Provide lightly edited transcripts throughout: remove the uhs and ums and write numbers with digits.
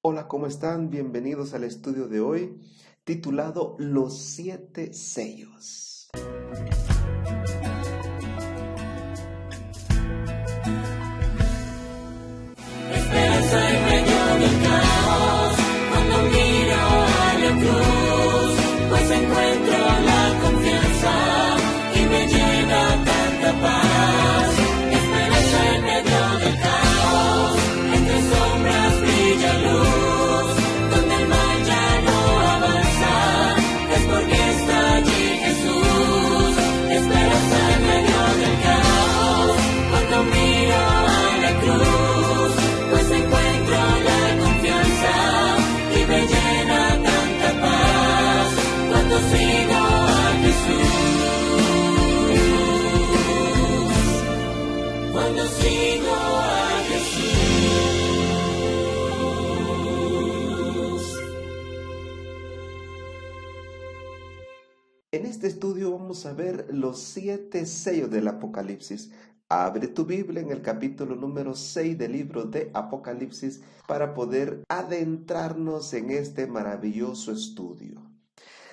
Hola, ¿cómo están? Bienvenidos al estudio de hoy, titulado Los 7 sellos. Esperanza en medio del caos, cuando miro a la cruz, pues encuentro la confianza y me llena tanta paz. Esperanza en medio del caos, entre sombras brilla luz, donde el mal ya no avanza, es porque está allí Jesús. Esperanza en medio del caos, cuando miro a la cruz, pues encuentro la confianza y me llena tanta paz cuando sigo a Jesús. Cuando sigo a Jesús. En este estudio vamos a ver los 7 sellos del Apocalipsis. Abre tu Biblia en el capítulo número 6 del libro de Apocalipsis para poder adentrarnos en este maravilloso estudio.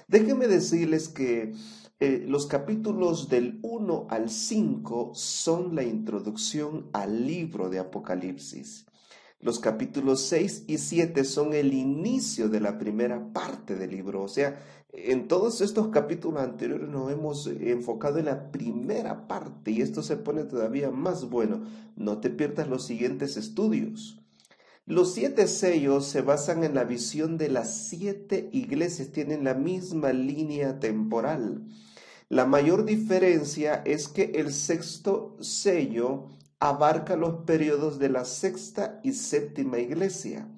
Déjenme decirles que los capítulos del 1 al 5 son la introducción al libro de Apocalipsis. Los capítulos 6 y 7 son el inicio de la primera parte del libro. O sea, en todos estos capítulos anteriores nos hemos enfocado en la primera parte y esto se pone todavía más bueno. No te pierdas los siguientes estudios. Los 7 sellos se basan en la visión de las 7 iglesias, tienen la misma línea temporal. La mayor diferencia es que el 6º sello abarca los periodos de la 6ª y 7ª iglesia.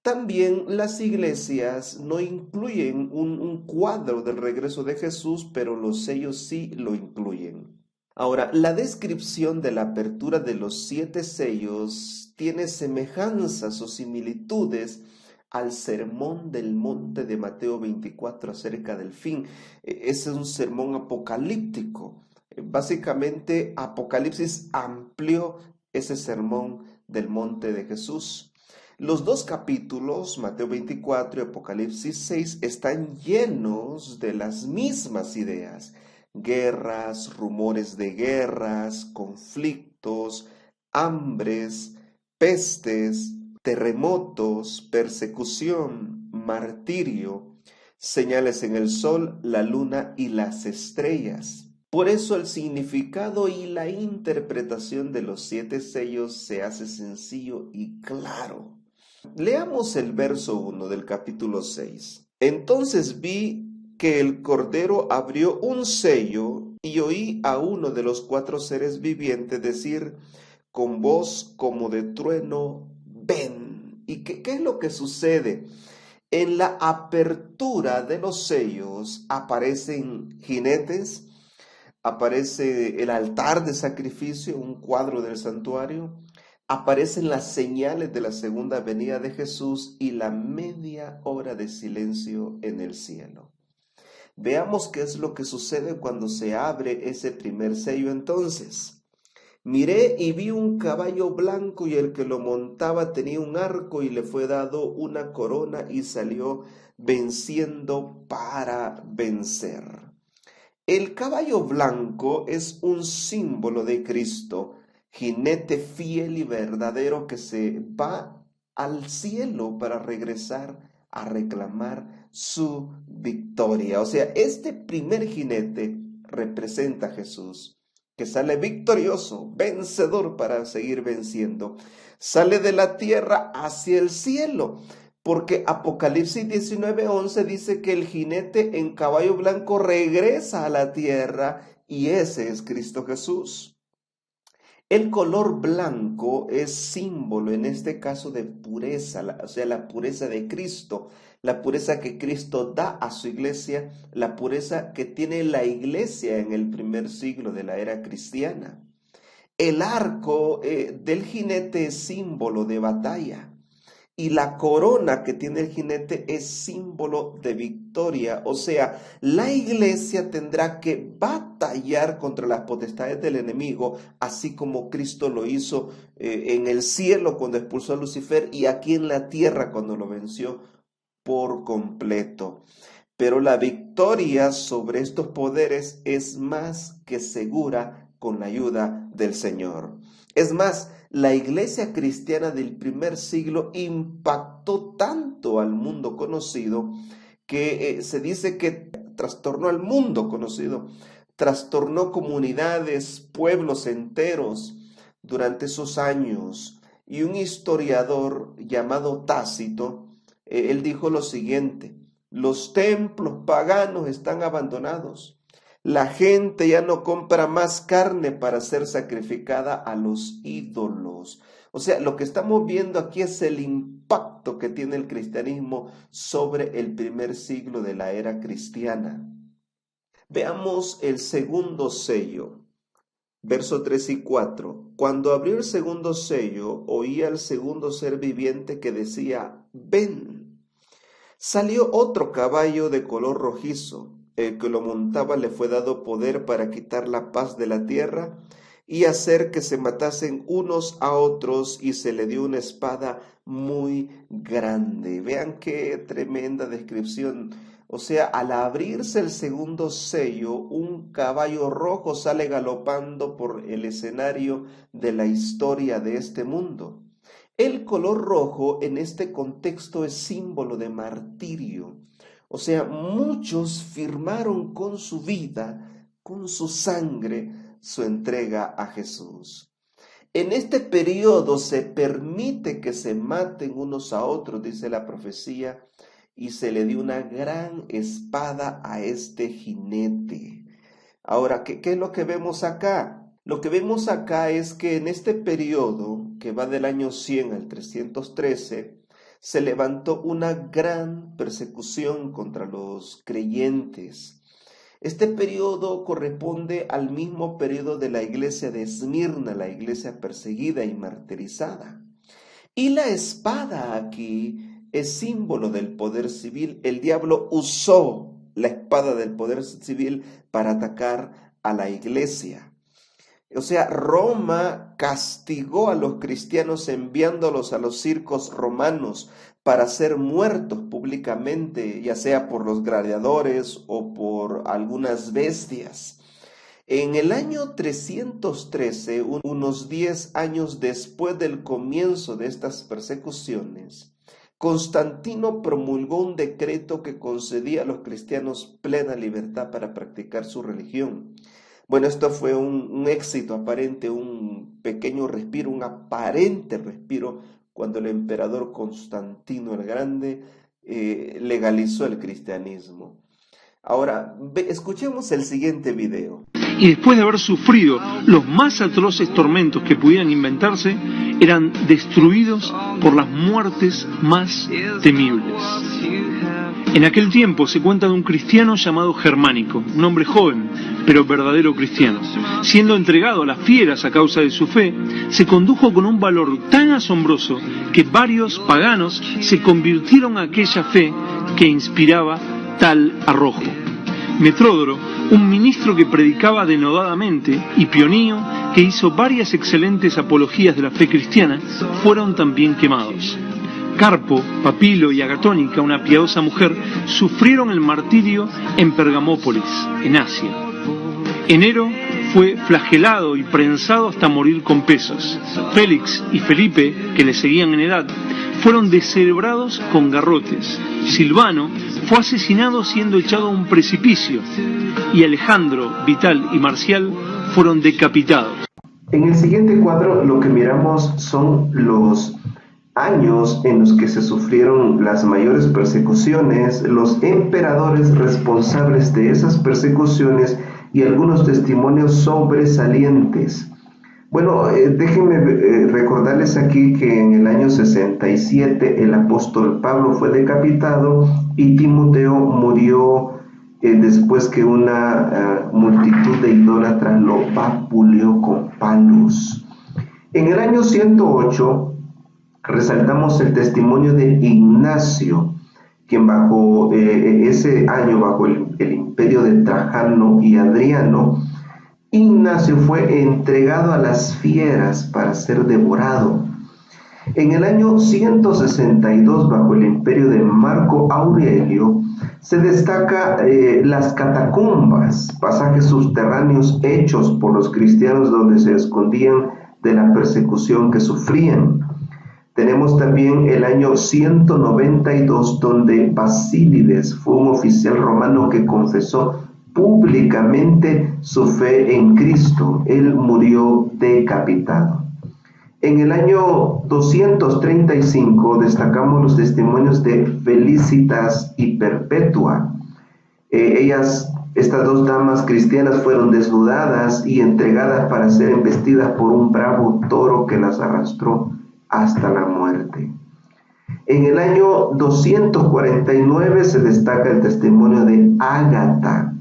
También las iglesias no incluyen un cuadro del regreso de Jesús, pero los sellos sí lo incluyen. Ahora, la descripción de la apertura de los 7 sellos tiene semejanzas o similitudes al sermón del monte de Mateo 24 acerca del fin. Ese es un sermón apocalíptico. Básicamente, Apocalipsis amplió ese sermón del monte de Jesús. Los dos capítulos, Mateo 24 y Apocalipsis 6, están llenos de las mismas ideas. Guerras, rumores de guerras, conflictos, hambres, pestes, terremotos, persecución, martirio, señales en el sol, la luna y las estrellas. Por eso el significado y la interpretación de los 7 sellos se hace sencillo y claro. Leamos el verso 1 del capítulo 6. Entonces vi que el Cordero abrió un sello y oí a uno de los 4 seres vivientes decir con voz como de trueno, ven. ¿Y qué es lo que sucede? En la apertura de los sellos aparecen jinetes, aparece el altar de sacrificio, un cuadro del santuario, aparecen las señales de la segunda venida de Jesús y la media hora de silencio en el cielo. Veamos qué es lo que sucede cuando se abre ese primer sello entonces. Miré y vi un caballo blanco y el que lo montaba tenía un arco y le fue dado una corona y salió venciendo para vencer. El caballo blanco es un símbolo de Cristo, jinete fiel y verdadero que se va al cielo para regresar a reclamar su victoria. O sea, este primer jinete representa a Jesús, que sale victorioso, vencedor para seguir venciendo. Sale de la tierra hacia el cielo. Porque Apocalipsis 19:11 dice que el jinete en caballo blanco regresa a la tierra y ese es Cristo Jesús. El color blanco es símbolo en este caso de pureza, o sea, la pureza de Cristo, la pureza que Cristo da a su iglesia, la pureza que tiene la iglesia en el primer siglo de la era cristiana. El arco del jinete es símbolo de batalla. y la corona que tiene el jinete es símbolo de victoria. O sea, la iglesia tendrá que batallar contra las potestades del enemigo, así como Cristo lo hizo en el cielo cuando expulsó a Lucifer y aquí en la tierra cuando lo venció por completo. Pero la victoria sobre estos poderes es más que segura con la ayuda del Señor. Es más, la iglesia cristiana del primer siglo impactó tanto al mundo conocido que se dice que trastornó al mundo conocido, trastornó comunidades, pueblos enteros durante esos años. Y un historiador llamado Tácito, él dijo lo siguiente: los templos paganos están abandonados. La gente ya no compra más carne para ser sacrificada a los ídolos. O sea, lo que estamos viendo aquí es el impacto que tiene el cristianismo sobre el primer siglo de la era cristiana. Veamos el segundo sello, versos 3 y 4. Cuando abrió el segundo sello, oí al segundo ser viviente que decía: ven. Salió otro caballo de color rojizo. El que lo montaba le fue dado poder para quitar la paz de la tierra y hacer que se matasen unos a otros, y se le dio una espada muy grande. Vean qué tremenda descripción. O sea, al abrirse el segundo sello, un caballo rojo sale galopando por el escenario de la historia de este mundo. El color rojo en este contexto es símbolo de martirio. O sea, muchos firmaron con su vida, con su sangre, su entrega a Jesús. En este periodo se permite que se maten unos a otros, dice la profecía, y se le dio una gran espada a este jinete. Ahora, ¿qué es lo que vemos acá? Lo que vemos acá es que en este periodo, que va del año 100 al 313, se levantó una gran persecución contra los creyentes. Este periodo corresponde al mismo periodo de la iglesia de Esmirna, la iglesia perseguida y martirizada. Y la espada aquí es símbolo del poder civil. El diablo usó la espada del poder civil para atacar a la iglesia. O sea, Roma castigó a los cristianos enviándolos a los circos romanos para ser muertos públicamente, ya sea por los gladiadores o por algunas bestias. En el año 313, unos 10 años después del comienzo de estas persecuciones, Constantino promulgó un decreto que concedía a los cristianos plena libertad para practicar su religión. Bueno, esto fue un éxito aparente, un pequeño respiro, un aparente respiro, cuando el emperador Constantino el Grande legalizó el cristianismo. Ahora, escuchemos el siguiente video. Y después de haber sufrido los más atroces tormentos que pudieran inventarse, eran destruidos por las muertes más temibles. En aquel tiempo se cuenta de un cristiano llamado Germánico, un hombre joven, pero verdadero cristiano. Siendo entregado a las fieras a causa de su fe, se condujo con un valor tan asombroso que varios paganos se convirtieron a aquella fe que inspiraba tal arrojo. Metródoro, un ministro que predicaba denodadamente, y Pionio, que hizo varias excelentes apologías de la fe cristiana, fueron también quemados. Carpo, Papilo y Agatónica, una piadosa mujer, sufrieron el martirio en Pergamópolis, en Asia. Enero fue flagelado y prensado hasta morir con pesos. Félix y Felipe, que le seguían en edad, fueron descerebrados con garrotes. Silvano fue asesinado siendo echado a un precipicio, y Alejandro, Vital y Marcial fueron decapitados. En el siguiente cuadro lo que miramos son los años en los que se sufrieron las mayores persecuciones, los emperadores responsables de esas persecuciones y algunos testimonios sobresalientes. Bueno, déjenme recordarles aquí que en el año 67 el apóstol Pablo fue decapitado y Timoteo murió después que una multitud de idólatras lo vapuleó con palos. En el año 108 resaltamos el testimonio de Ignacio, quien bajo ese año, bajo el imperio de Trajano y Adriano, Ignacio fue entregado a las fieras para ser devorado. En el año 162, bajo el imperio de Marco Aurelio, se destaca las catacumbas, pasajes subterráneos hechos por los cristianos donde se escondían de la persecución que sufrían. Tenemos también el año 192, donde Basílides fue un oficial romano que confesó públicamente su fe en Cristo. Él murió decapitado. En el año 235 destacamos los testimonios de Felicitas y Perpetua. Estas dos damas cristianas fueron desnudadas y entregadas para ser embestidas por un bravo toro que las arrastró hasta la muerte. En el año 249 se destaca el testimonio de Ágata.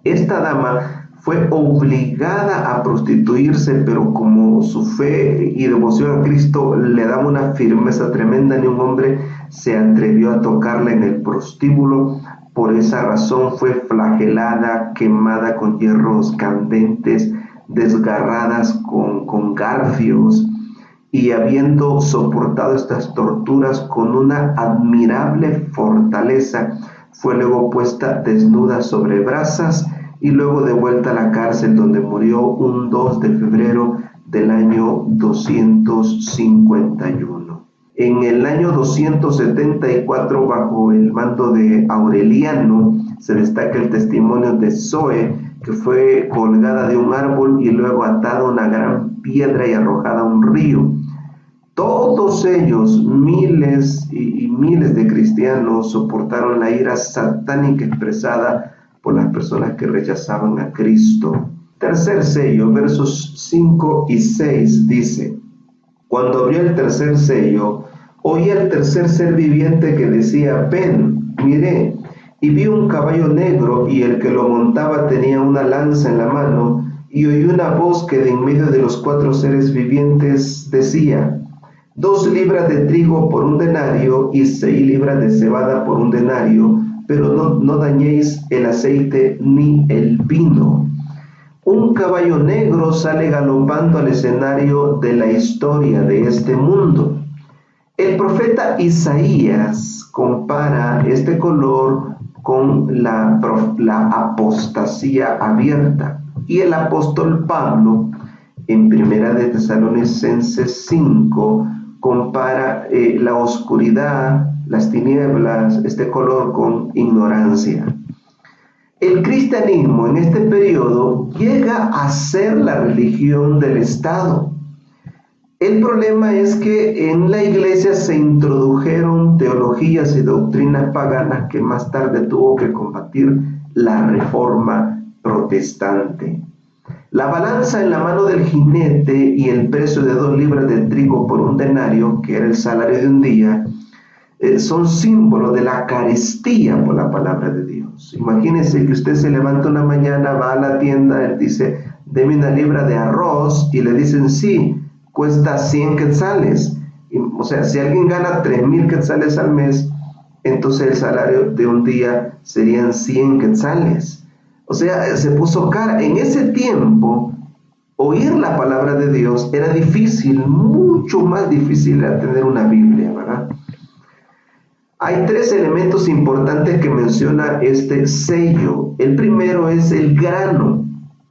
Esta dama fue obligada a prostituirse, pero como su fe y devoción a Cristo le daba una firmeza tremenda, ni un hombre se atrevió a tocarla en el prostíbulo. Por esa razón fue flagelada, quemada con hierros candentes, desgarradas con garfios, y habiendo soportado estas torturas con una admirable fortaleza, fue luego puesta desnuda sobre brasas y luego devuelta a la cárcel, donde murió un 2 de febrero del año 251. En el año 274, bajo el mando de Aureliano, se destaca el testimonio de Zoe, que fue colgada de un árbol y luego atada a una gran piedra y arrojada a un río. Todos ellos, miles y miles de cristianos, soportaron la ira satánica expresada por las personas que rechazaban a Cristo. Tercer sello, versos 5 y 6, dice: Cuando abrió el tercer sello, oí al tercer ser viviente que decía: ven, miré, y vi un caballo negro, y el que lo montaba tenía una lanza en la mano, y oí una voz que de en medio de los 4 seres vivientes decía: 2 libras de trigo por un denario, y 6 libras de cebada por un denario, pero no dañéis el aceite ni el vino. Un caballo negro sale galopando al escenario de la historia de este mundo. El profeta Isaías compara este color con la apostasía abierta, y el apóstol Pablo en Primera de Tesalonicenses 5 compara la oscuridad, las tinieblas, este color, con ignorancia. El cristianismo en este periodo llega a ser la religión del Estado. El problema es que en la iglesia se introdujeron teologías y doctrinas paganas que más tarde tuvo que combatir la reforma protestante. La balanza en la mano del jinete y el precio de 2 libras de trigo por un denario, que era el salario de un día, son símbolos de la carestía por la palabra de Dios. Imagínense que usted se levanta una mañana, va a la tienda, él dice: deme 1 libra de arroz, y le dicen: sí, cuesta 100 quetzales. O sea, si alguien gana 3,000 quetzales al mes, entonces el salario de un día serían 100 quetzales. O sea, se puso cara. En ese tiempo, oír la palabra de Dios era difícil, mucho más difícil de tener una Biblia, ¿verdad? Hay 3 elementos importantes que menciona este sello. El primero es el grano.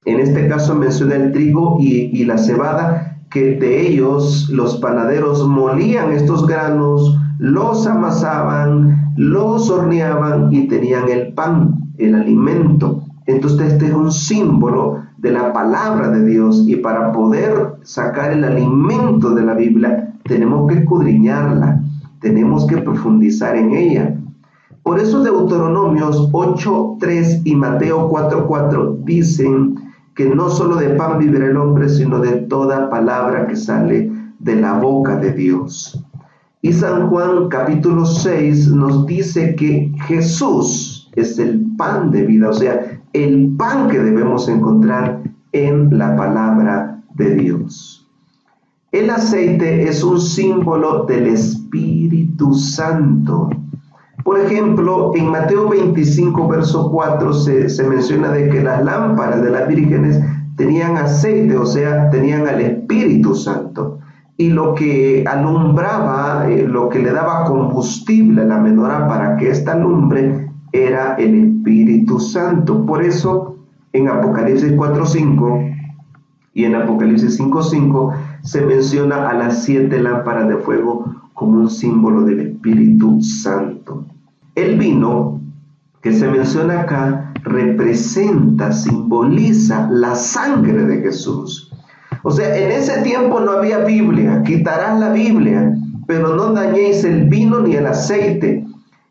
En este caso menciona el trigo y la cebada, que de ellos los panaderos molían estos granos, los amasaban, los horneaban y tenían el pan, el alimento. Entonces este es un símbolo de la palabra de Dios, y para poder sacar el alimento de la Biblia tenemos que escudriñarla, tenemos que profundizar en ella. Por eso Deuteronomios 8:3 y Mateo 4:4 dicen que no solo de pan vivirá el hombre, sino de toda palabra que sale de la boca de Dios. Y San Juan capítulo 6 nos dice que Jesús es el pan de vida, o sea, el pan que debemos encontrar en la palabra de Dios. El aceite es un símbolo del Espíritu Santo. Por ejemplo, en Mateo 25, verso 4, se menciona de que las lámparas de las vírgenes tenían aceite, o sea, tenían al Espíritu Santo. Y lo que alumbraba, lo que le daba combustible a la menorá para que ésta alumbre, era el Espíritu Santo. Por eso, en Apocalipsis 4:5 y en Apocalipsis 5:5 se menciona a las 7 lámparas de fuego como un símbolo del Espíritu Santo. El vino que se menciona acá representa, simboliza la sangre de Jesús. O sea, en ese tiempo no había Biblia, quitarás la Biblia, pero no dañéis el vino ni el aceite.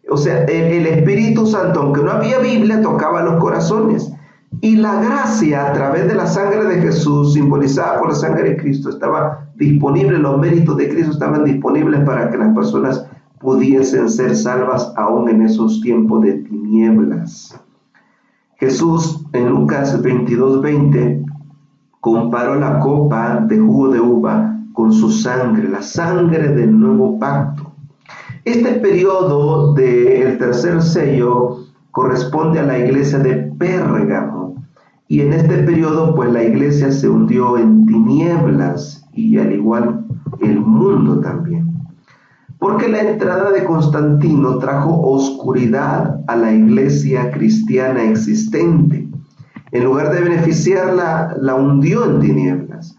O sea, el Espíritu Santo, aunque no había Biblia, tocaba los corazones. Y la gracia a través de la sangre de Jesús, simbolizada por la sangre de Cristo, estaba disponible, los méritos de Cristo estaban disponibles para que las personas pudiesen ser salvas aún en esos tiempos de tinieblas. Jesús en Lucas 22:20 comparó la copa de jugo de uva con su sangre, la sangre del nuevo pacto. Este periodo del tercer sello corresponde a la iglesia de Pérgamo, y en este periodo pues la iglesia se hundió en tinieblas, y al igual el mundo también, porque la entrada de Constantino trajo oscuridad a la iglesia cristiana existente. En lugar de beneficiarla, la hundió en tinieblas.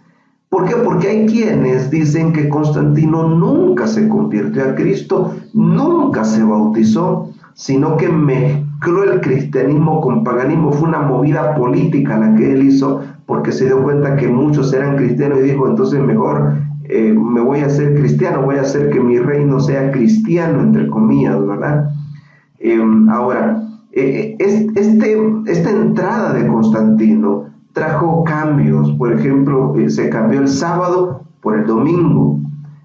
¿Por qué? Porque hay quienes dicen que Constantino nunca se convirtió a Cristo, nunca se bautizó, sino que mezcló el cristianismo con paganismo. Fue una movida política la que él hizo, porque se dio cuenta que muchos eran cristianos y dijo, entonces mejor me voy a hacer cristiano, voy a hacer que mi reino sea cristiano, entre comillas, ¿verdad? Ahora, esta entrada de Constantino trajo cambios. Por ejemplo, se cambió el sábado por el domingo,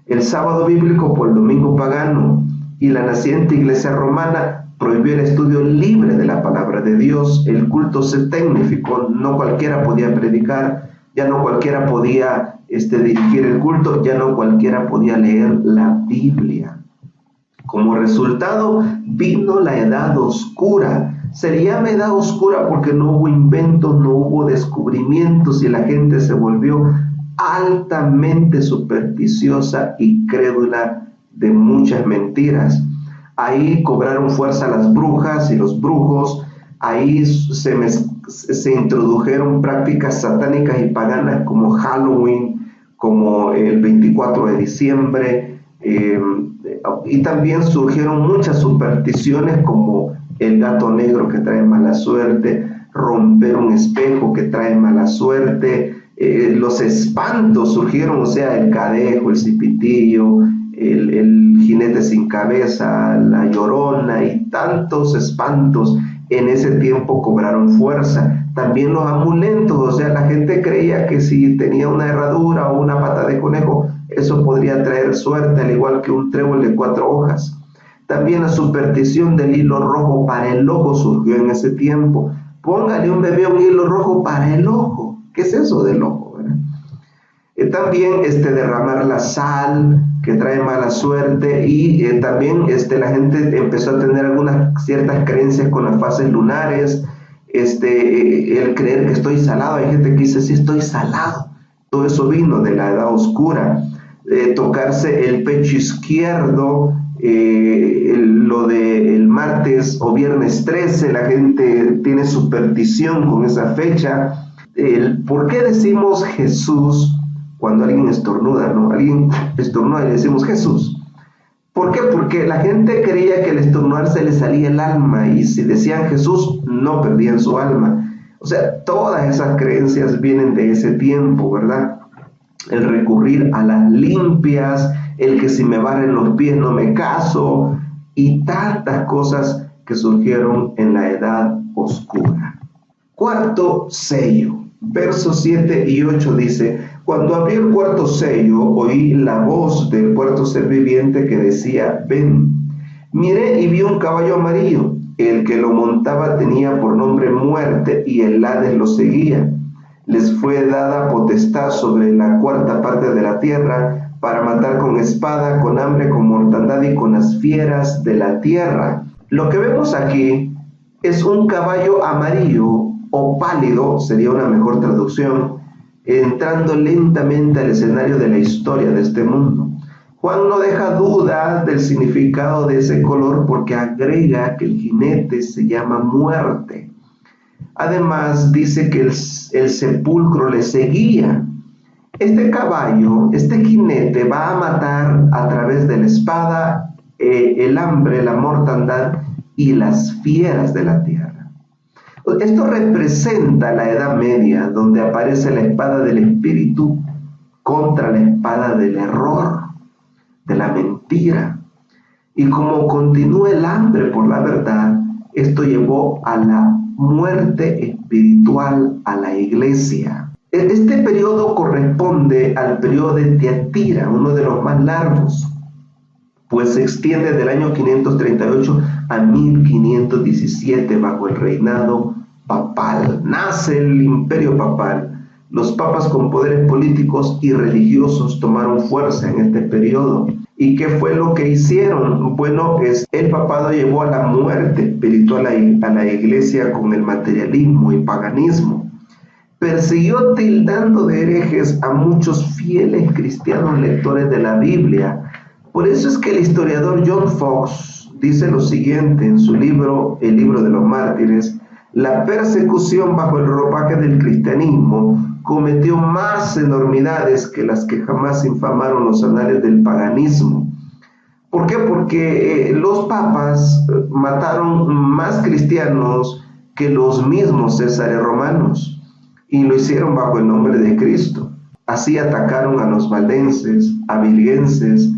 el sábado bíblico por el domingo pagano, y la naciente iglesia romana prohibió el estudio libre de la palabra de Dios. El culto se tecnificó, no cualquiera podía predicar, ya no cualquiera podía dirigir el culto, ya no cualquiera podía leer la Biblia. Como resultado vino la edad oscura. Se le llama edad oscura porque no hubo inventos, no hubo descubrimientos, y la gente se volvió altamente supersticiosa y crédula de muchas mentiras. Ahí cobraron fuerza las brujas y los brujos. Ahí se introdujeron prácticas satánicas y paganas como Halloween, como el 24 de diciembre, y también surgieron muchas supersticiones como el gato negro que trae mala suerte, romper un espejo que trae mala suerte, los espantos surgieron, o sea, el cadejo, el cipitillo, el jinete sin cabeza, la llorona, y tantos espantos en ese tiempo cobraron fuerza. También los amuletos, o sea, la gente creía que si tenía una herradura o una pata de conejo, eso podría traer suerte, al igual que un trébol de 4 hojas. También la superstición del hilo rojo para el ojo surgió en ese tiempo. Póngale un bebé un hilo rojo para el ojo. ¿Qué es eso del ojo, verdad? También derramar la sal, que trae mala suerte, y también la gente empezó a tener algunas ciertas creencias con las fases lunares, el creer que estoy salado. Hay gente que dice, sí, estoy salado. Todo eso vino de la edad oscura. Tocarse el pecho izquierdo, lo del martes o viernes 13, la gente tiene superstición con esa fecha. ¿Por qué decimos Jesús cuando alguien estornuda, ¿no? Alguien estornuda y le decimos Jesús. ¿Por qué? Porque la gente creía que al estornudar se le salía el alma, y si decían Jesús, no perdían su alma. O sea, todas esas creencias vienen de ese tiempo, ¿verdad? El recurrir a las limpias, el que si me barren los pies no me caso, y tantas cosas que surgieron en la edad oscura. Cuarto sello, versos 7 y 8 dice: cuando abrí el cuarto sello, oí la voz del cuarto ser viviente que decía, ven. Miré y vi un caballo amarillo. El que lo montaba tenía por nombre Muerte, y el Hades lo seguía. les fue dada potestad sobre la cuarta parte de la tierra para matar con espada, con hambre, con mortandad y con las fieras de la tierra. Lo que vemos aquí es un caballo amarillo o pálido, sería una mejor traducción, entrando lentamente al escenario de la historia de este mundo. Juan no deja duda del significado de ese color porque agrega que el jinete se llama muerte. Además dice que el sepulcro le seguía. Este caballo, este jinete va a matar a través de la espada, el hambre, la mortandad y las fieras de la tierra. Esto representa la Edad Media, donde aparece la espada del espíritu contra la espada del error, de la mentira. Y como continúa el hambre por la verdad, esto llevó a la muerte espiritual a la iglesia. Este periodo corresponde al periodo de Tiatira, uno de los más largos, pues se extiende del año 538 a 1517 bajo el reinado papal. Nace el imperio papal. Los papas con poderes políticos y religiosos tomaron fuerza en este periodo. ¿Y qué fue lo que hicieron? Bueno, el papado llevó a la muerte espiritual a la iglesia con el materialismo y paganismo. Persiguió tildando de herejes a muchos fieles cristianos lectores de la Biblia. Por eso es que el historiador John Fox dice lo siguiente en su libro, El libro de los mártires: la persecución bajo el ropaje del cristianismo cometió más enormidades que las que jamás infamaron los anales del paganismo. ¿Por qué? Porque los papas mataron más cristianos que los mismos césares romanos, y lo hicieron bajo el nombre de Cristo. Así atacaron a los valdenses, a vilguenses,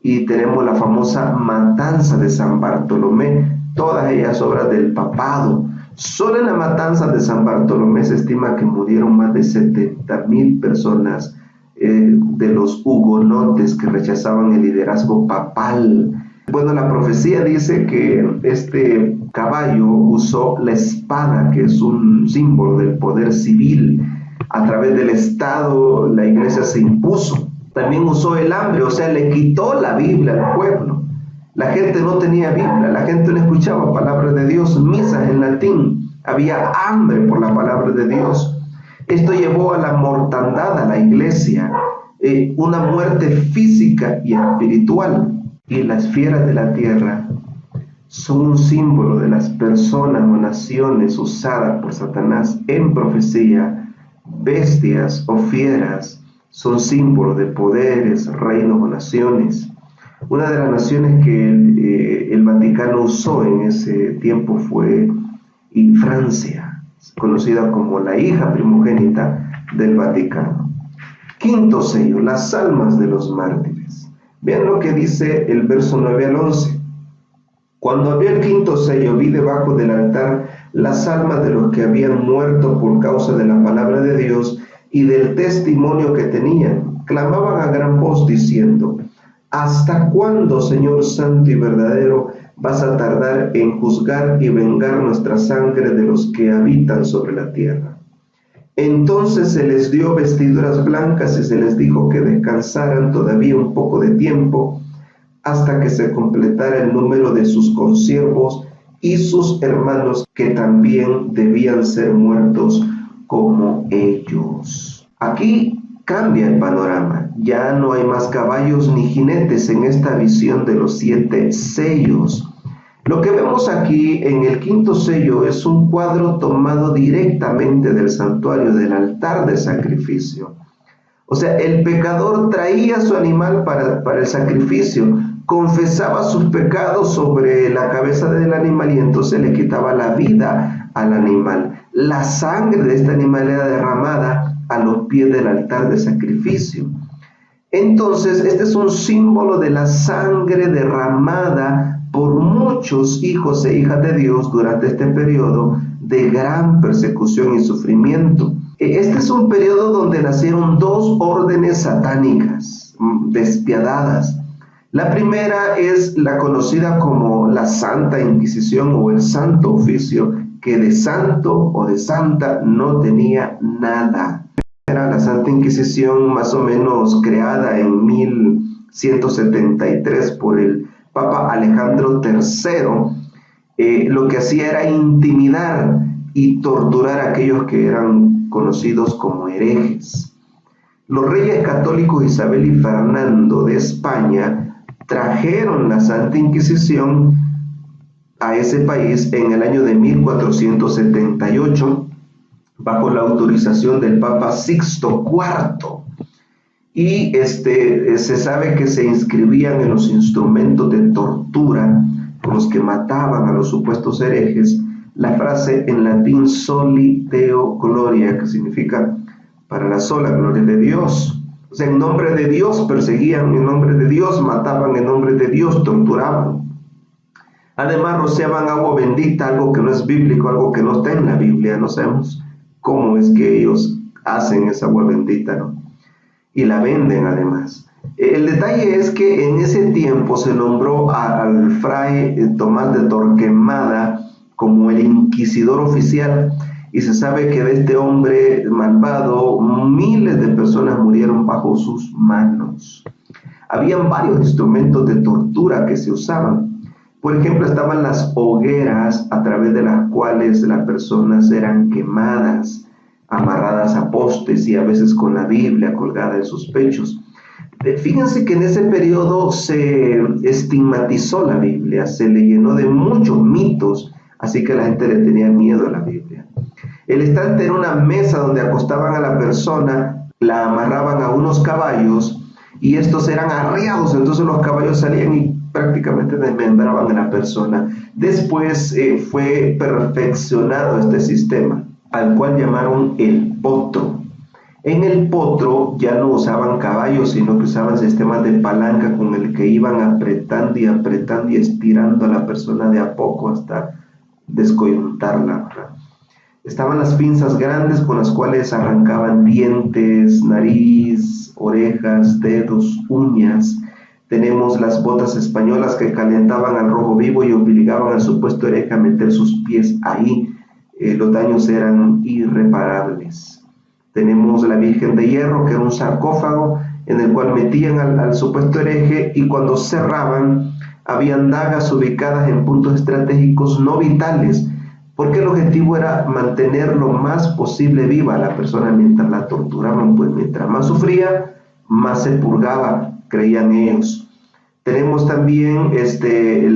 y tenemos la famosa matanza de San Bartolomé, todas ellas obras del papado. Solo en la matanza de San Bartolomé se estima que murieron más de 70,000 personas de los hugonotes que rechazaban el liderazgo papal. Bueno, la profecía dice que este caballo usó la espada, que es un símbolo del poder civil. A través del Estado, la iglesia se impuso. También usó el hambre, o sea, le quitó la Biblia al pueblo. La gente no tenía Biblia, la gente no escuchaba palabras de Dios, misas en latín. Había hambre por la palabra de Dios. Esto llevó a la mortandad a la iglesia, una muerte física y espiritual. Y las fieras de la tierra son un símbolo de las personas o naciones usadas por Satanás en profecía. Bestias o fieras son símbolos de poderes, reinos o naciones. Una de las naciones que el Vaticano usó en ese tiempo fue Francia, conocida como la hija primogénita del Vaticano. Quinto sello, las almas de los mártires. Vean lo que dice el verso 9 al 11. Cuando abrí el quinto sello, vi debajo del altar las almas de los que habían muerto por causa de la palabra de Dios y del testimonio que tenían. Clamaban a gran voz diciendo: ¿hasta cuándo, Señor santo y verdadero, vas a tardar en juzgar y vengar nuestra sangre de los que habitan sobre la tierra? Entonces se les dio vestiduras blancas y se les dijo que descansaran todavía un poco de tiempo hasta que se completara el número de sus consiervos y sus hermanos, que también debían ser muertos como ellos. Aquí cambia el panorama. Ya no hay más caballos ni jinetes en esta visión de los 7 sellos. Lo que vemos aquí en el quinto sello es un cuadro tomado directamente del santuario, del altar de sacrificio. O sea, el pecador traía su animal para el sacrificio, confesaba sus pecados sobre la cabeza del animal y entonces le quitaba la vida al animal. La sangre de este animal era derramada a los pies del altar de sacrificio. Entonces, este es un símbolo de la sangre derramada por muchos hijos e hijas de Dios durante este periodo de gran persecución y sufrimiento. Este es un periodo donde nacieron 2 órdenes satánicas despiadadas. La primera es la conocida como la Santa Inquisición o el Santo Oficio que de santo o de santa no tenía nada. Era la Santa Inquisición, más o menos creada en 1173 por el Papa Alejandro III. Lo que hacía era intimidar y torturar a aquellos que eran conocidos como herejes. Los reyes católicos Isabel y Fernando de España trajeron la Santa Inquisición a ese país en el año de 1478 bajo la autorización del Papa Sixto IV. Y se sabe que se inscribían en los instrumentos de tortura con los que mataban a los supuestos herejes la frase en latín Soli Deo Gloria, que significa para la sola gloria de Dios. O sea, en nombre de Dios perseguían, en nombre de Dios mataban, en nombre de Dios torturaban. Además rociaban agua bendita, algo que no es bíblico, algo que no está en la Biblia. No sabemos cómo es que ellos hacen esa agua bendita, ¿no? Y la venden además. El detalle es que en ese tiempo se nombró al fray Tomás de Torquemada como el inquisidor oficial, y se sabe que de este hombre malvado miles de personas murieron bajo sus manos. Habían varios instrumentos de tortura que se usaban. Por ejemplo, estaban las hogueras a través de las cuales las personas eran quemadas, amarradas a postes y a veces con la Biblia colgada en sus pechos. Fíjense que en ese periodo se estigmatizó la Biblia, se le llenó de muchos mitos, así que la gente le tenía miedo a la Biblia. El estante era una mesa donde acostaban a la persona, la amarraban a unos caballos y estos eran arriados, entonces los caballos salían y prácticamente desmembraban a la persona. Después fue perfeccionado este sistema, al cual llamaron el potro. En el potro ya no usaban caballos, sino que usaban sistemas de palanca con el que iban apretando y estirando a la persona de a poco hasta descoyuntarla. Estaban las pinzas grandes con las cuales arrancaban dientes, nariz, orejas, dedos, uñas. Tenemos las botas españolas que calentaban al rojo vivo y obligaban al supuesto hereje a meter sus pies ahí. Los daños eran irreparables. Tenemos la Virgen de Hierro, que era un sarcófago en el cual metían al supuesto hereje, y cuando cerraban habían dagas ubicadas en puntos estratégicos no vitales, porque el objetivo era mantener lo más posible viva a la persona mientras la torturaban, pues mientras más sufría, más se purgaba, creían ellos. Tenemos también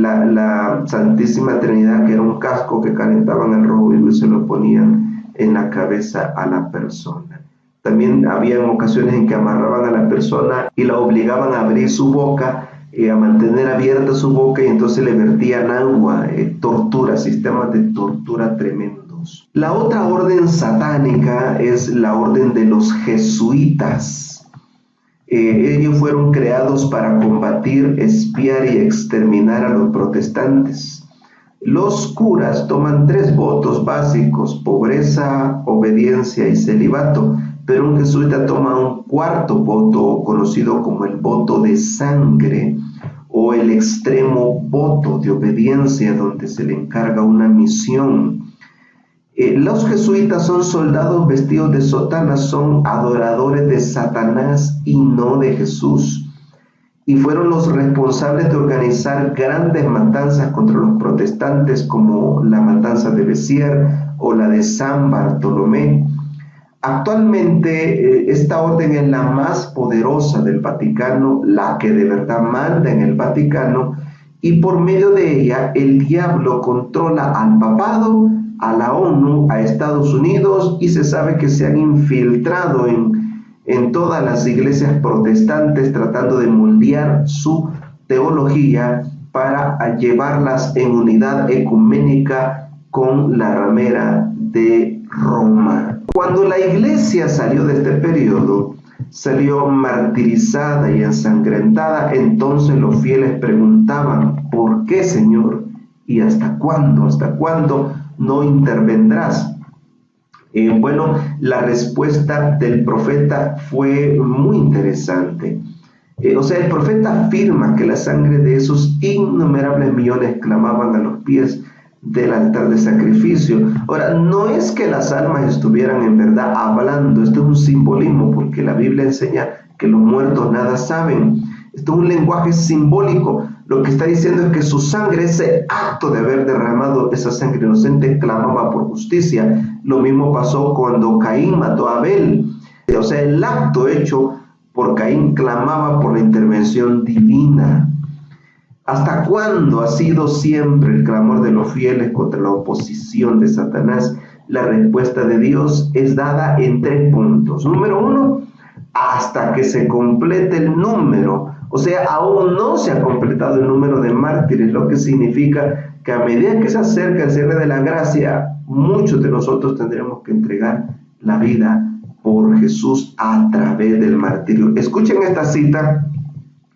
la Santísima Trinidad, que era un casco que calentaban el rojo vivo y se lo ponían en la cabeza a la persona. También había ocasiones en que amarraban a la persona y la obligaban a abrir su boca, a mantener abierta su boca, y entonces le vertían agua, tortura, sistemas de tortura tremendos. La otra orden satánica es la orden de los jesuitas. Ellos fueron creados para combatir, espiar y exterminar a los protestantes. Los curas toman 3 votos básicos: pobreza, obediencia y celibato, pero un jesuita toma un 4º voto, conocido como el voto de sangre o el extremo voto de obediencia, donde se le encarga una misión. Los jesuitas son soldados vestidos de sotana, son adoradores de Satanás y no de Jesús, y fueron los responsables de organizar grandes matanzas contra los protestantes, como la matanza de Béziers o la de San Bartolomé. Actualmente esta orden es la más poderosa del Vaticano, la que de verdad manda en el Vaticano, y por medio de ella el diablo controla al papado, a la ONU, a Estados Unidos, y se sabe que se han infiltrado en todas las iglesias protestantes tratando de moldear su teología para llevarlas en unidad ecuménica con la ramera de Roma. Cuando la iglesia salió de este periodo, salió martirizada y ensangrentada, entonces los fieles preguntaban: ¿por qué, Señor? ¿Y hasta cuándo? ¿Hasta cuándo no intervendrás? Bueno, la respuesta del profeta fue muy interesante. El profeta afirma que la sangre de esos innumerables millones clamaban a los pies del altar de sacrificio. Ahora, no es que las almas estuvieran en verdad hablando, esto es un simbolismo, porque la Biblia enseña que los muertos nada saben. Esto es un lenguaje simbólico. Lo que está diciendo es que su sangre, ese acto de haber derramado esa sangre inocente, clamaba por justicia. Lo mismo pasó cuando Caín mató a Abel. O sea, el acto hecho por Caín clamaba por la intervención divina. ¿Hasta cuándo ha sido siempre el clamor de los fieles contra la oposición de Satanás? La respuesta de Dios es dada en 3 puntos. Número 1, hasta que se complete el número. O sea, aún no se ha completado el número de mártires, lo que significa que a medida que se acerca el cierre de la gracia, muchos de nosotros tendremos que entregar la vida por Jesús a través del martirio. Escuchen esta cita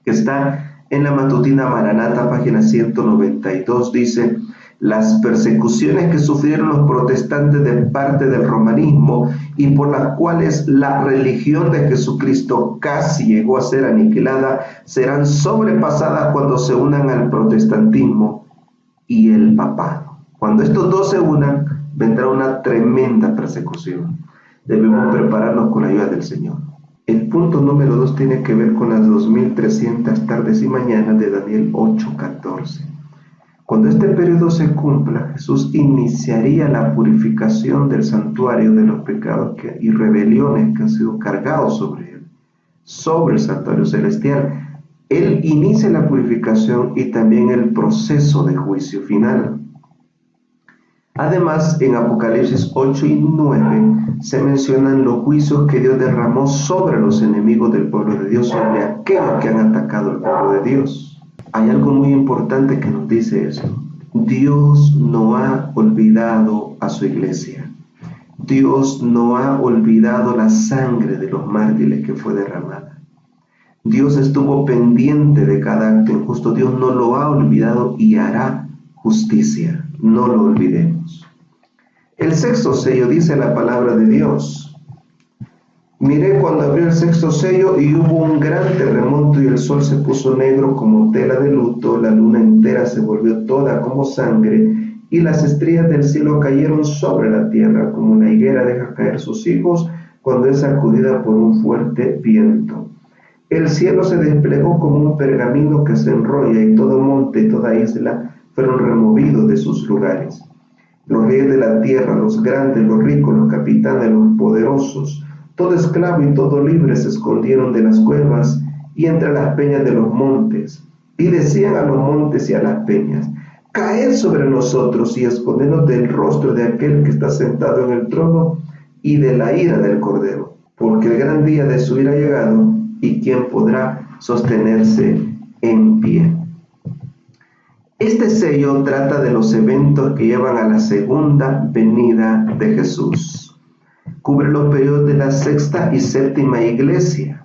que está en la Matutina Maranata, página 192, dice: las persecuciones que sufrieron los protestantes de parte del romanismo y por las cuales la religión de Jesucristo casi llegó a ser aniquilada, serán sobrepasadas cuando se unan al protestantismo y el papado. Cuando estos dos se unan, vendrá una tremenda persecución. Debemos prepararnos con la ayuda del Señor. El punto número 2 tiene que ver con las 2300 tardes y mañanas de Daniel 8:14. Cuando este periodo se cumpla, Jesús iniciaría la purificación del santuario de los pecados y rebeliones que han sido cargados sobre él, sobre el santuario celestial. Él inicia la purificación y también el proceso de juicio final. Además, en Apocalipsis 8 y 9 se mencionan los juicios que Dios derramó sobre los enemigos del pueblo de Dios, sobre aquellos que han atacado al pueblo de Dios. Hay algo muy importante que nos dice eso. Dios no ha olvidado a su iglesia. Dios no ha olvidado la sangre de los mártires que fue derramada. Dios estuvo pendiente de cada acto injusto. Dios no lo ha olvidado y hará justicia. No lo olvidemos. El 6º sello, dice la palabra de Dios: miré cuando abrió el 6º sello y hubo un gran terremoto y el sol se puso negro como tela de luto, la luna entera se volvió toda como sangre y las estrellas del cielo cayeron sobre la tierra como una higuera deja caer sus higos cuando es sacudida por un fuerte viento. El cielo se desplegó como un pergamino que se enrolla y todo monte y toda isla fueron removidos de sus lugares. Los reyes de la tierra, los grandes, los ricos, los capitanes, los poderosos, todo esclavo y todo libre se escondieron de las cuevas y entre las peñas de los montes, y decían a los montes y a las peñas: caed sobre nosotros y escondernos del rostro de aquel que está sentado en el trono y de la ira del Cordero, porque el gran día de su ira ha llegado, y quién podrá sostenerse en pie. Este sello trata de los eventos que llevan a la segunda venida de Jesús. Cubre los periodos de la 6ª y 7ª iglesia.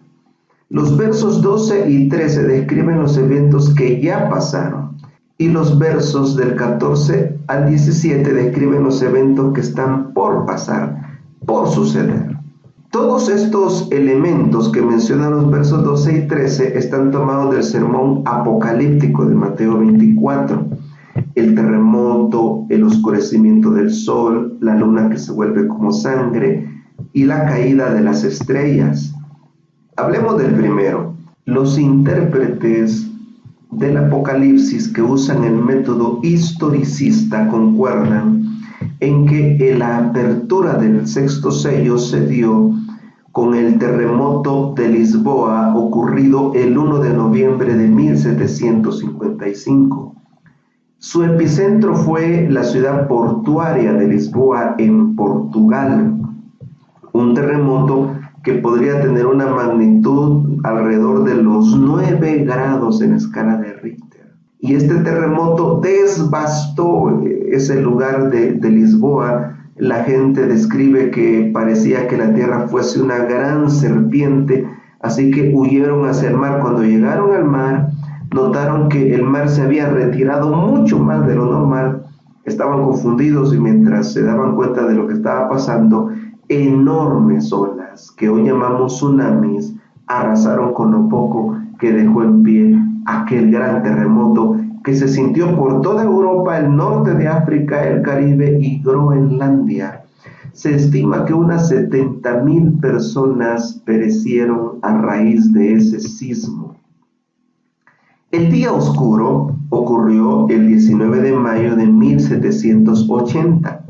Los versos 12 y 13 describen los eventos que ya pasaron, y los versos del 14 al 17 describen los eventos que están por pasar, por suceder. Todos estos elementos que mencionan los versos 12 y 13 están tomados del sermón apocalíptico de Mateo 24. El terremoto, el oscurecimiento del sol, la luna que se vuelve como sangre y la caída de las estrellas. Hablemos del primero. Los intérpretes del Apocalipsis que usan el método historicista concuerdan en que la apertura del 6º sello se dio con el terremoto de Lisboa ocurrido el 1 de noviembre de 1755. Su epicentro fue la ciudad portuaria de Lisboa en Portugal. Un terremoto que podría tener una magnitud alrededor de los 9 grados en escala de Richter. Y este terremoto devastó ese lugar de Lisboa. La gente describe que parecía que la tierra fuese una gran serpiente, así que huyeron hacia el mar. Cuando llegaron al mar, notaron que el mar se había retirado mucho más de lo normal. Estaban confundidos y mientras se daban cuenta de lo que estaba pasando, enormes olas, que hoy llamamos tsunamis, arrasaron con lo poco que dejó en pie aquel gran terremoto que se sintió por toda Europa, el norte de África, el Caribe y Groenlandia. Se estima que unas 70,000 personas perecieron a raíz de ese sismo. El día oscuro ocurrió el 19 de mayo de 1780.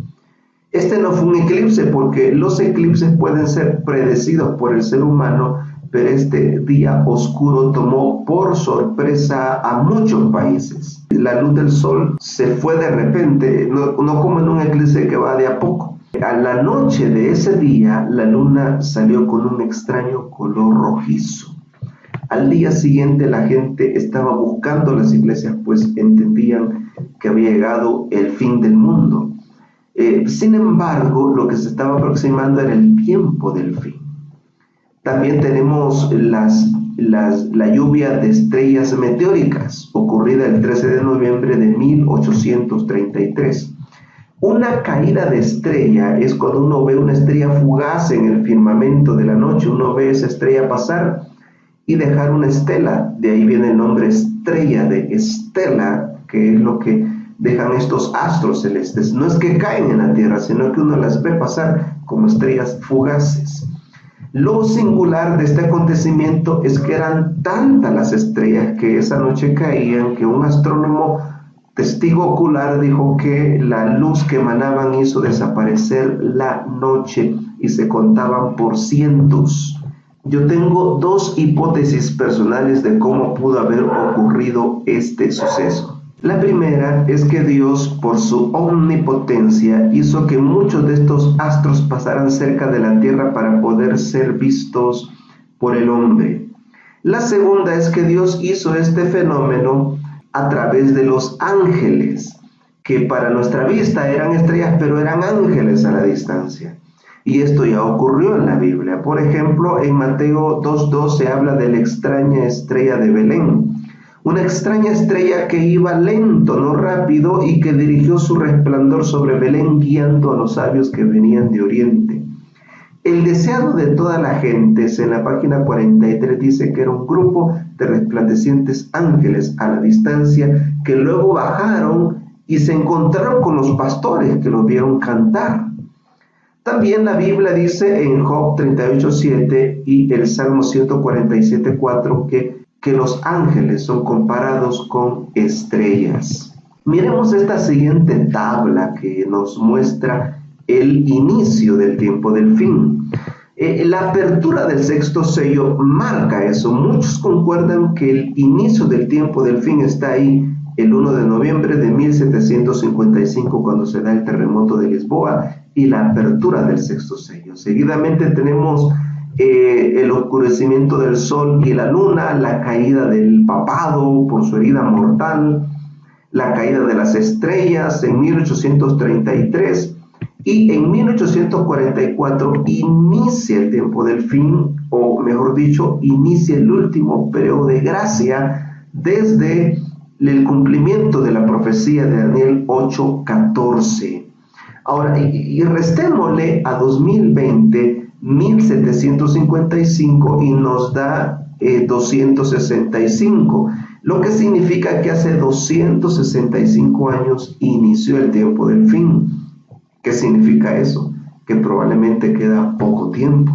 Este no fue un eclipse porque los eclipses pueden ser predecidos por el ser humano, pero este día oscuro tomó por sorpresa a muchos países. La luz del sol se fue de repente, no como en un eclipse que va de a poco. A la noche de ese día, la luna salió con un extraño color rojizo. Al día siguiente la gente estaba buscando las iglesias, pues entendían que había llegado el fin del mundo. Sin embargo, lo que se estaba aproximando era el tiempo del fin. También tenemos la lluvia de estrellas meteóricas, ocurrida el 13 de noviembre de 1833. Una caída de estrella es cuando uno ve una estrella fugaz en el firmamento de la noche. Uno ve esa estrella pasar y dejar una estela. De ahí viene el nombre estrella de estela, que es lo que dejan estos astros celestes. No es que caen en la tierra, sino que uno las ve pasar como estrellas fugaces. Lo singular de este acontecimiento es que eran tantas las estrellas que esa noche caían que un astrónomo testigo ocular dijo que la luz que emanaban hizo desaparecer la noche y se contaban por cientos. Yo tengo dos hipótesis personales de cómo pudo haber ocurrido este suceso. La primera es que Dios, por su omnipotencia, hizo que muchos de estos astros pasaran cerca de la Tierra para poder ser vistos por el hombre. La segunda es que Dios hizo este fenómeno a través de los ángeles, que para nuestra vista eran estrellas, pero eran ángeles a la distancia. Y esto ya ocurrió en la Biblia. Por ejemplo, en Mateo 2:2 se habla de la extraña estrella de Belén. Una extraña estrella que iba lento, no rápido, y que dirigió su resplandor sobre Belén, guiando a los sabios que venían de Oriente. El deseado de toda la gente, en la página 43 dice que era un grupo de resplandecientes ángeles a la distancia que luego bajaron y se encontraron con los pastores que los vieron cantar. También la Biblia dice en Job 38:7 y el Salmo 147:4 que los ángeles son comparados con estrellas. Miremos esta siguiente tabla que nos muestra el inicio del tiempo del fin. La apertura del sexto sello marca eso. Muchos concuerdan que el inicio del tiempo del fin está ahí el 1 de noviembre de 1755, cuando se da el terremoto de Lisboa y la apertura del sexto sello. Seguidamente tenemos el oscurecimiento del sol y la luna, la caída del papado por su herida mortal, la caída de las estrellas en 1833, y en 1844 inicia el tiempo del fin, o mejor dicho, inicia el último periodo de gracia desde el cumplimiento de la profecía de Daniel 8:14. Ahora, y restémosle a 2020 1755 y nos da 265, lo que significa que hace 265 años inició el tiempo del fin. ¿Qué significa eso? Que probablemente queda poco tiempo.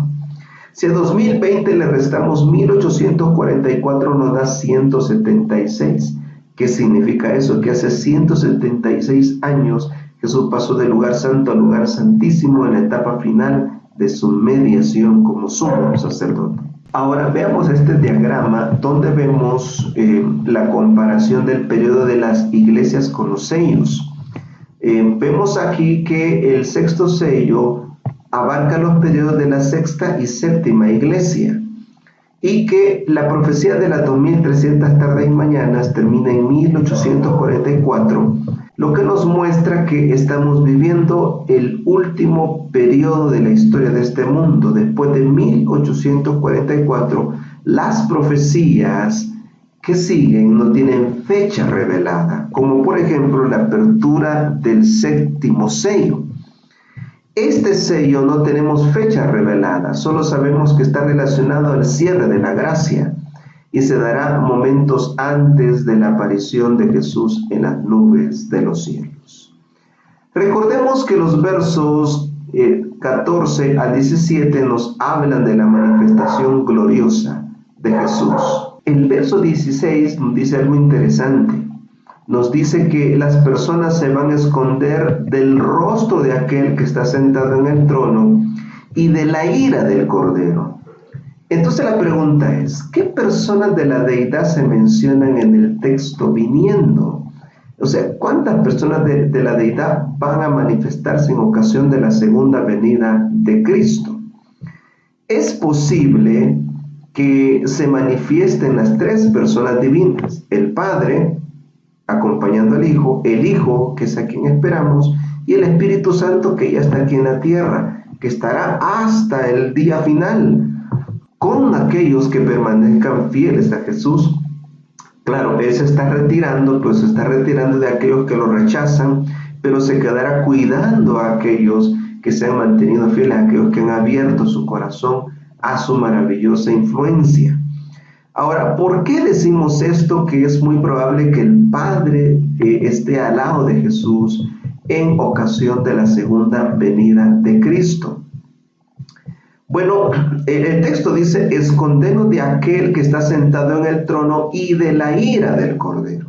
Si a 2020 le restamos 1844, nos da 176. ¿Qué significa eso? Que hace 176 años Jesús pasó del lugar santo al lugar santísimo en la etapa final de su mediación como sumo sacerdote. Ahora veamos este diagrama donde vemos la comparación del periodo de las iglesias con los sellos. Vemos aquí que el sexto sello abarca los periodos de la sexta y séptima iglesia y que la profecía de las 2300 tardes y mañanas termina en 1844, lo que nos muestra que estamos viviendo el último periodo de la historia de este mundo. Después de 1844, las profecías que siguen no tienen fecha revelada, como por ejemplo la apertura del séptimo sello. Este sello no tenemos fecha revelada, solo sabemos que está relacionado al cierre de la gracia. y se dará momentos antes de la aparición de Jesús en las nubes de los cielos. Recordemos que los versos 14 al 17 nos hablan de la manifestación gloriosa de Jesús. El verso 16 nos dice algo interesante. Nos dice que las personas se van a esconder del rostro de aquel que está sentado en el trono y de la ira del Cordero. Entonces la pregunta es, ¿qué personas de la deidad se mencionan en el texto viniendo? O sea, ¿cuántas personas de la deidad van a manifestarse en ocasión de la segunda venida de Cristo? Es posible que se manifiesten las tres personas divinas, el Padre acompañando al Hijo, el Hijo, que es a quien esperamos, y el Espíritu Santo, que ya está aquí en la tierra, que estará hasta el día final, con aquellos que permanezcan fieles a Jesús. Claro, Él se está retirando, pues se está retirando de aquellos que lo rechazan, pero se quedará cuidando a aquellos que se han mantenido fieles, a aquellos que han abierto su corazón a su maravillosa influencia. Ahora, ¿por qué decimos esto? Que es muy probable que el Padre esté al lado de Jesús en ocasión de la segunda venida de Cristo. Bueno, el texto dice, escondenos de aquel que está sentado en el trono y de la ira del Cordero.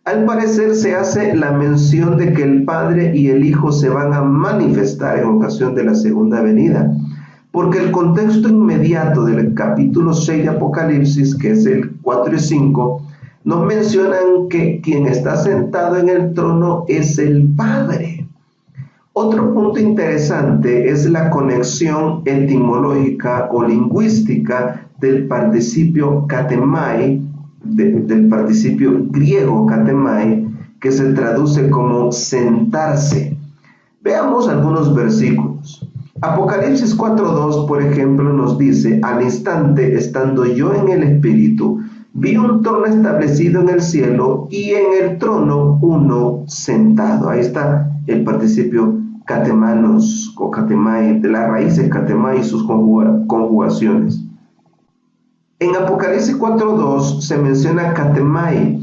Al parecer se hace la mención de que el Padre y el Hijo se van a manifestar en ocasión de la segunda venida, porque el contexto inmediato del capítulo 6 de Apocalipsis, que es el 4 y 5, nos mencionan que quien está sentado en el trono es el Padre. Otro punto interesante es la conexión etimológica o lingüística del participio katemai, del participio griego katemai, que se traduce como sentarse. Veamos algunos versículos. Apocalipsis 4:2, por ejemplo, nos dice, al instante, estando yo en el Espíritu, vi un trono establecido en el cielo y en el trono uno sentado. Ahí está el participio katemanos o katemai, de las raíces katemai y sus conjugaciones. En Apocalipsis 4:2 se menciona katemai,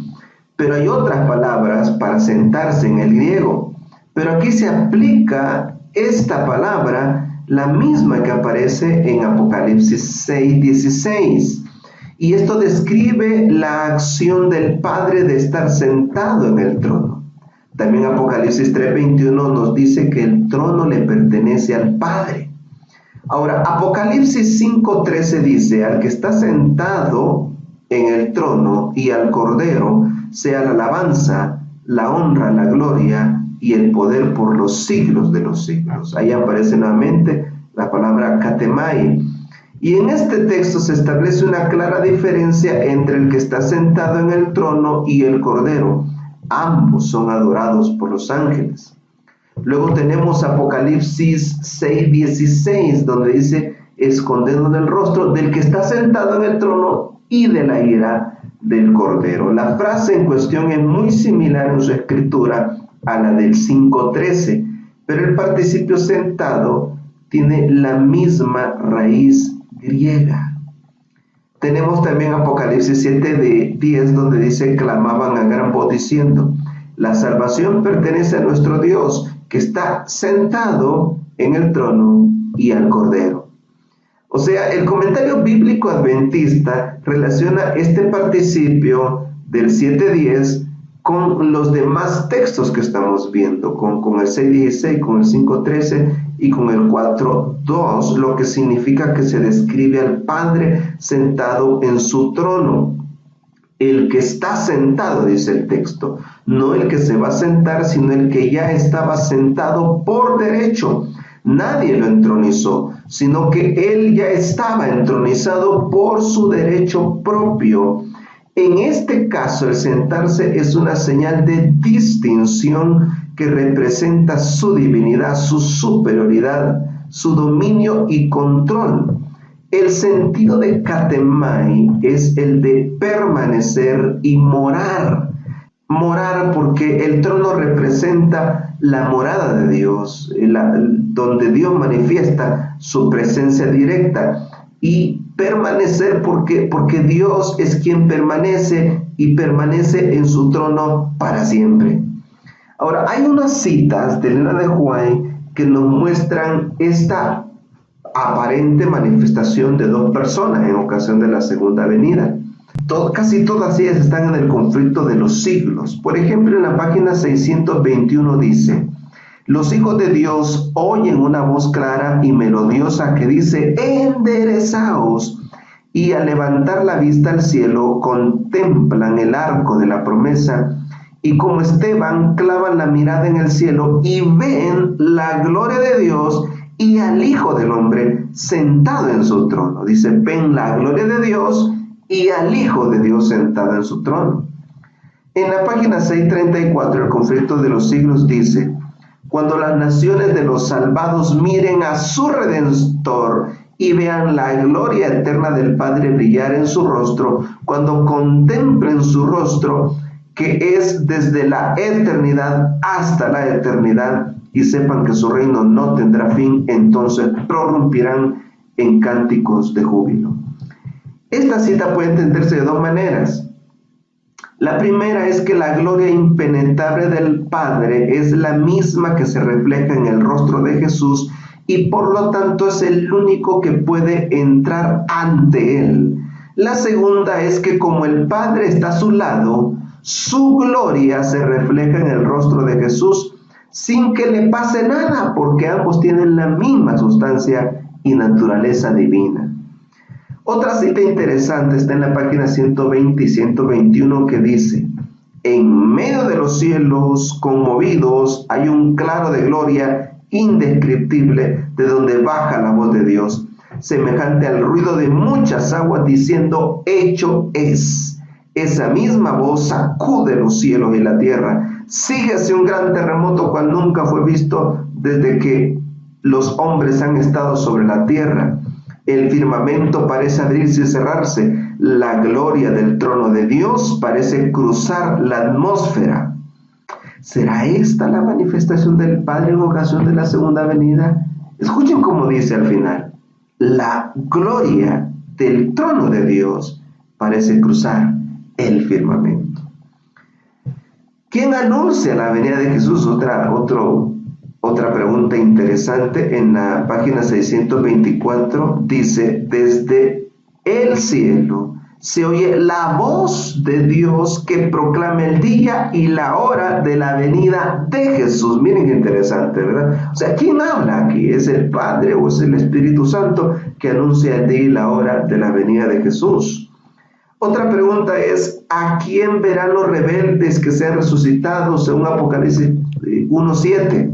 pero hay otras palabras para sentarse en el griego. Pero aquí se aplica esta palabra, la misma que aparece en Apocalipsis 6:16. Y esto describe la acción del Padre de estar sentado en el trono. También Apocalipsis 3:21 nos dice que el trono le pertenece al Padre. Ahora, Apocalipsis 5:13 dice, al que está sentado en el trono y al Cordero sea la alabanza, la honra, la gloria y el poder por los siglos de los siglos. Ahí aparece nuevamente la palabra katemai. Y en este texto se establece una clara diferencia entre el que está sentado en el trono y el Cordero. Ambos son adorados por los ángeles. Luego tenemos Apocalipsis 6:16, donde dice, escondiendo del rostro del que está sentado en el trono y de la ira del Cordero. La frase en cuestión es muy similar en su escritura a la del 5:13, pero el participio sentado tiene la misma raíz griega. Tenemos también Apocalipsis 7:10, donde dice, clamaban a gran voz diciendo, la salvación pertenece a nuestro Dios, que está sentado en el trono y al Cordero. O sea, el comentario bíblico adventista relaciona este participio del 7:10 con los demás textos que estamos viendo, con el 6:16, con el 5:13 y con el 4:2, lo que significa que se describe al Padre sentado en su trono. El que está sentado, dice el texto, no el que se va a sentar, sino el que ya estaba sentado por derecho. Nadie lo entronizó, sino que él ya estaba entronizado por su derecho propio. En este caso, el sentarse es una señal de distinción que representa su divinidad, su superioridad, su dominio y control. El sentido de katemai es el de permanecer y morar. Morar porque el trono representa la morada de Dios, donde Dios manifiesta su presencia directa. Y permanecer porque Dios es quien permanece y permanece en su trono para siempre. Ahora, hay unas citas de Elena de White que nos muestran esta aparente manifestación de dos personas en ocasión de la segunda venida. Casi todas ellas están en el conflicto de los siglos. Por ejemplo, en la página 621 dice: los hijos de Dios oyen una voz clara y melodiosa que dice: enderezaos. Y al levantar la vista al cielo, contemplan el arco de la promesa, y como Esteban, clavan la mirada en el cielo y ven la gloria de Dios y al Hijo del Hombre sentado en su trono. Dice, ven la gloria de Dios y al Hijo de Dios sentado en su trono. En la página 634, el conflicto de los siglos dice: cuando las naciones de los salvados miren a su Redentor y vean la gloria eterna del Padre brillar en su rostro, cuando contemplen su rostro, que es desde la eternidad hasta la eternidad, y sepan que su reino no tendrá fin, entonces prorrumpirán en cánticos de júbilo. Esta cita puede entenderse de dos maneras. La primera es que la gloria impenetrable del Padre es la misma que se refleja en el rostro de Jesús y por lo tanto es el único que puede entrar ante Él. La segunda es que como el Padre está a su lado, su gloria se refleja en el rostro de Jesús sin que le pase nada, porque ambos tienen la misma sustancia y naturaleza divina. Otra cita interesante está en la página 120 y 121 que dice: en medio de los cielos conmovidos hay un claro de gloria indescriptible de donde baja la voz de Dios, semejante al ruido de muchas aguas diciendo: hecho es. Esa misma voz sacude los cielos y la tierra. Síguese un gran terremoto cual nunca fue visto desde que los hombres han estado sobre la tierra. El firmamento parece abrirse y cerrarse. La gloria del trono de Dios parece cruzar la atmósfera. ¿Será esta la manifestación del Padre en ocasión de la segunda venida? Escuchen cómo dice al final: la gloria del trono de Dios parece cruzar el firmamento. ¿Quién anuncia la venida de Jesús? Otra pregunta interesante. En la página 624 dice: desde el cielo se oye la voz de Dios que proclama el día y la hora de la venida de Jesús. Miren qué interesante, ¿verdad? O sea, ¿quién habla aquí? ¿Es el Padre o es el Espíritu Santo que anuncia el día y la hora de la venida de Jesús? Otra pregunta es: ¿a quién verán los rebeldes que sean resucitados según Apocalipsis 1:7?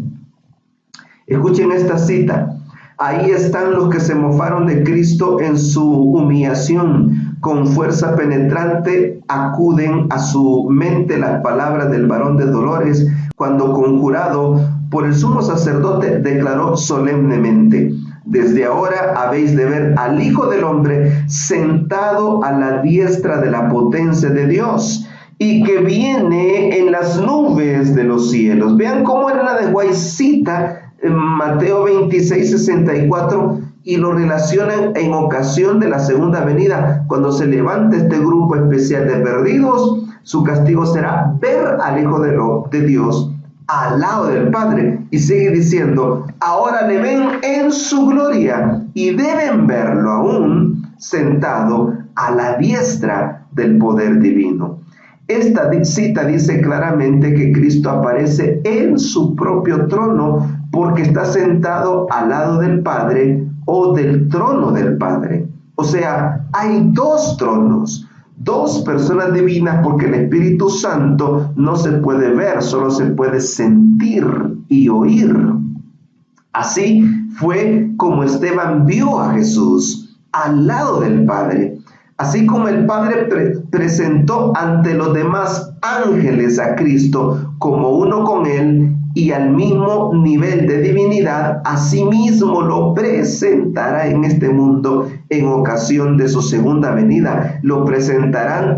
Escuchen esta cita: ahí están los que se mofaron de Cristo en su humillación, con fuerza penetrante acuden a su mente las palabras del varón de dolores, cuando conjurado por el sumo sacerdote declaró solemnemente: desde ahora habéis de ver al Hijo del Hombre sentado a la diestra de la potencia de Dios y que viene en las nubes de los cielos. Vean cómo Elena de White cita en Mateo 26:64 y lo relacionan en ocasión de la segunda venida. Cuando se levante este grupo especial de perdidos, su castigo será ver al Hijo de Dios al lado del Padre. Y sigue diciendo: ahora le ven en su gloria y deben verlo aún sentado a la diestra del poder divino. Esta cita dice claramente que Cristo aparece en su propio trono porque está sentado al lado del Padre o del trono del Padre. O sea, hay dos tronos, dos personas divinas, porque el Espíritu Santo no se puede ver, solo se puede sentir y oír. Así fue como Esteban vio a Jesús al lado del Padre. Así como el Padre presentó ante los demás ángeles a Cristo como uno con él y al mismo nivel de divinidad, asimismo lo presentará en este mundo en ocasión de su segunda venida. Lo presentará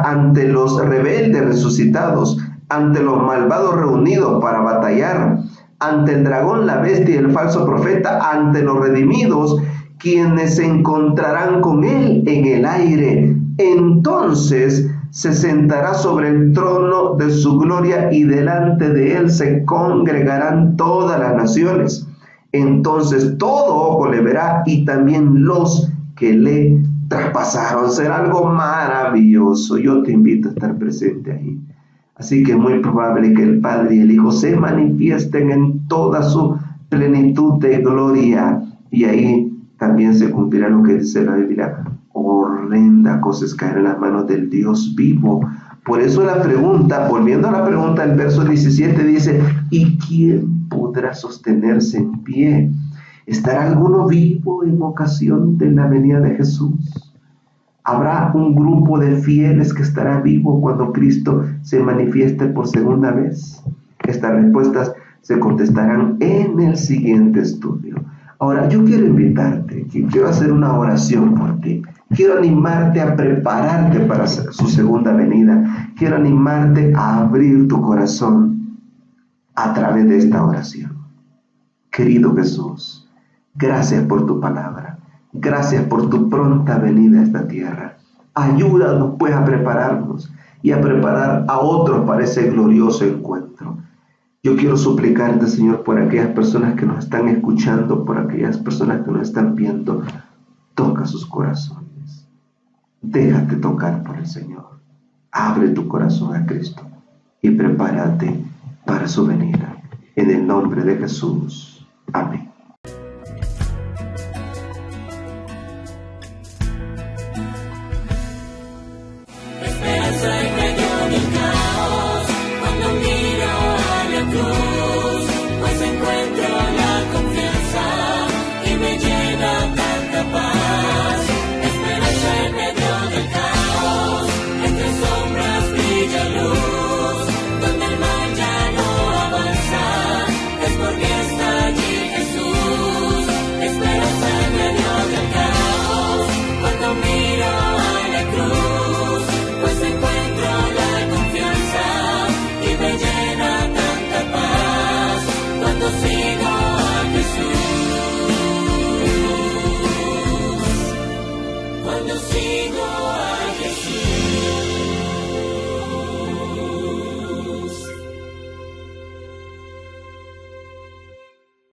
ante los rebeldes resucitados, ante los malvados reunidos para batallar, ante el dragón, la bestia y el falso profeta, ante los redimidos quienes se encontrarán con él en el aire. Entonces se sentará sobre el trono de su gloria y delante de él se congregarán todas las naciones. Entonces todo ojo le verá y también los que le traspasaron. Será algo maravilloso. Yo te invito a estar presente ahí. Así que es muy probable que el Padre y el Hijo se manifiesten en toda su plenitud de gloria. Y ahí también se cumplirá lo que dice la Biblia: horrenda cosa es caer en las manos del Dios vivo. Por eso la pregunta, volviendo a la pregunta, el verso 17 dice: ¿y quién podrá sostenerse en pie? ¿Estará alguno vivo en ocasión de la venida de Jesús? ¿Habrá un grupo de fieles que estará vivo cuando Cristo se manifieste por segunda vez? Estas respuestas se contestarán en el siguiente estudio. Ahora, yo quiero invitarte, quiero hacer una oración por ti. Quiero animarte a prepararte para su segunda venida. Quiero animarte a abrir tu corazón a través de esta oración. Querido Jesús, gracias por tu palabra. Gracias por tu pronta venida a esta tierra. Ayúdanos pues a prepararnos y a preparar a otros para ese glorioso encuentro. Yo quiero suplicarte, Señor, por aquellas personas que nos están escuchando, por aquellas personas que nos están viendo. Toca sus corazones. Déjate tocar por el Señor. Abre tu corazón a Cristo y prepárate para su venida. En el nombre de Jesús. Amén.